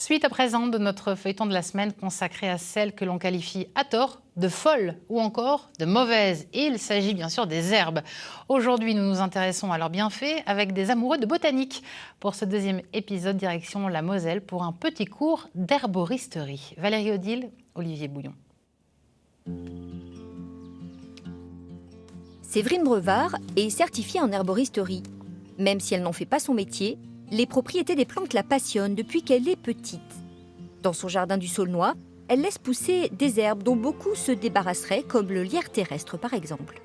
Suite à présent de notre feuilleton de la semaine consacré à celles que l'on qualifie à tort de folles ou encore de mauvaises. Il s'agit bien sûr des herbes. Aujourd'hui, nous nous intéressons à leurs bienfaits avec des amoureux de botanique. Pour ce deuxième épisode, direction la Moselle pour un petit cours d'herboristerie. Valérie Odile, Olivier Bouillon. Séverine Brevard est certifiée en herboristerie. Même si elle n'en fait pas son métier, les propriétés des plantes la passionnent depuis qu'elle est petite. Dans son jardin du Saulnois, elle laisse pousser des herbes dont beaucoup se débarrasseraient, comme le lierre terrestre par exemple.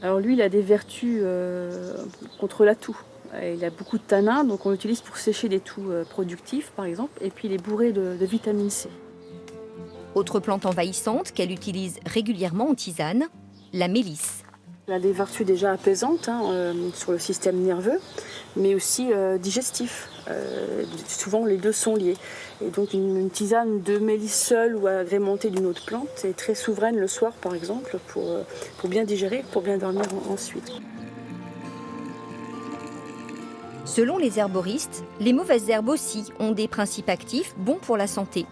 Alors lui, il a des vertus contre la toux. Il a beaucoup de tanins, donc on l'utilise pour sécher des toux productifs par exemple, et puis il est bourré de vitamine C. Autre plante envahissante qu'elle utilise régulièrement en tisane, la mélisse. Elle a des vertus déjà apaisantes sur le système nerveux, mais aussi digestif. Souvent, les deux sont liés. Et donc, une tisane de mélisse seule ou agrémentée d'une autre plante est très souveraine le soir, par exemple, pour bien digérer, pour bien dormir ensuite. Selon les herboristes, les mauvaises herbes aussi ont des principes actifs bons pour la santé.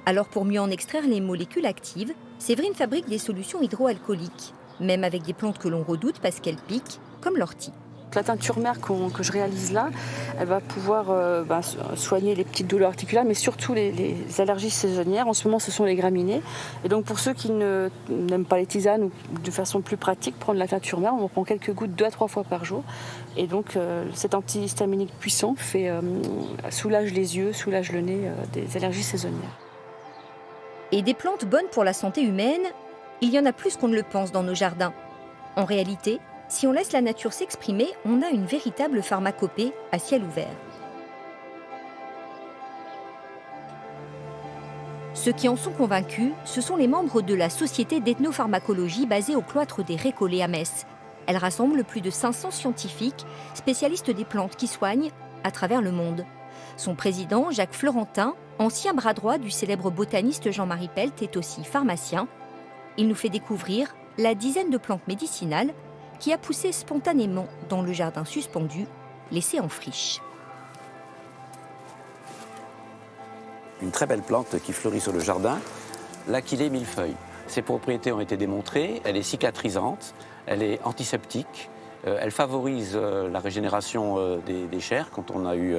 Alors, pour mieux en extraire les molécules actives, Séverine fabrique des solutions hydroalcooliques, même avec des plantes que l'on redoute parce qu'elles piquent, comme l'ortie. La teinture mère que je réalise là, elle va pouvoir soigner les petites douleurs articulaires, mais surtout les allergies saisonnières. En ce moment, ce sont les graminées. Et donc, pour ceux qui n'aiment pas les tisanes ou de façon plus pratique, prendre la teinture mère, on prend quelques gouttes 2 à 3 fois par jour. Et donc, cet antihistaminique puissant soulage les yeux, soulage le nez des allergies saisonnières. Et des plantes bonnes pour la santé humaine, il y en a plus qu'on ne le pense dans nos jardins. En réalité, si on laisse la nature s'exprimer, on a une véritable pharmacopée à ciel ouvert. Ceux qui en sont convaincus, ce sont les membres de la Société d'ethnopharmacologie basée au cloître des Récollets à Metz. Elle rassemble plus de 500 scientifiques, spécialistes des plantes qui soignent à travers le monde. Son président, Jacques Florentin, ancien bras droit du célèbre botaniste Jean-Marie Pelt, est aussi pharmacien. Il nous fait découvrir la dizaine de plantes médicinales qui a poussé spontanément dans le jardin suspendu, laissé en friche. Une très belle plante qui fleurit sur le jardin, l'Achillée millefeuille. Ses propriétés ont été démontrées, elle est cicatrisante, elle est antiseptique, elle favorise la régénération des chairs quand on a eu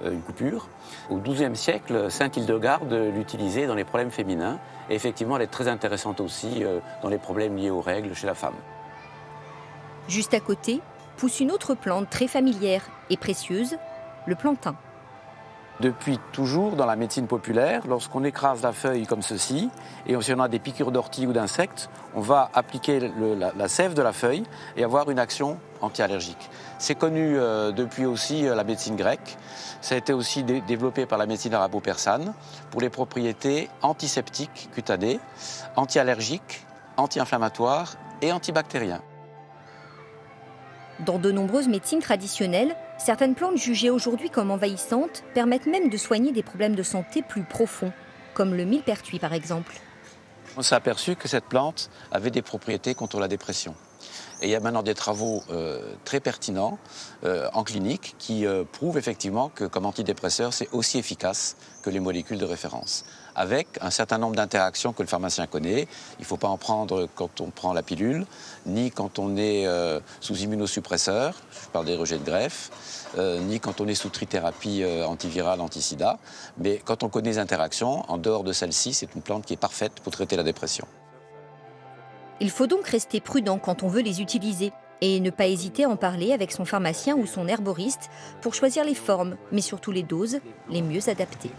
une coupure. Au XIIe siècle, sainte Hildegarde l'utilisait dans les problèmes féminins. Et effectivement, elle est très intéressante aussi dans les problèmes liés aux règles chez la femme. Juste à côté, pousse une autre plante très familière et précieuse, le plantain. Depuis toujours, dans la médecine populaire, lorsqu'on écrase la feuille comme ceci, et si on a des piqûres d'ortie ou d'insectes, on va appliquer la sève de la feuille et avoir une action anti-allergique. C'est connu depuis aussi la médecine grecque. Ça a été aussi développé par la médecine arabo-persane pour les propriétés antiseptiques cutanées, anti-allergiques, anti-inflammatoires et antibactériens. Dans de nombreuses médecines traditionnelles, certaines plantes jugées aujourd'hui comme envahissantes permettent même de soigner des problèmes de santé plus profonds, comme le millepertuis par exemple. On s'est aperçu que cette plante avait des propriétés contre la dépression. Et il y a maintenant des travaux très pertinents en clinique qui prouvent effectivement que comme antidépresseur, c'est aussi efficace que les molécules de référence. Avec un certain nombre d'interactions que le pharmacien connaît. Il ne faut pas en prendre quand on prend la pilule, ni quand on est sous immunosuppresseur, je parle des rejets de greffe, ni quand on est sous trithérapie antivirale, anti-sida. Mais quand on connaît les interactions, en dehors de celle-ci, c'est une plante qui est parfaite pour traiter la dépression. Il faut donc rester prudent quand on veut les utiliser et ne pas hésiter à en parler avec son pharmacien ou son herboriste pour choisir les formes, mais surtout les doses les mieux adaptées.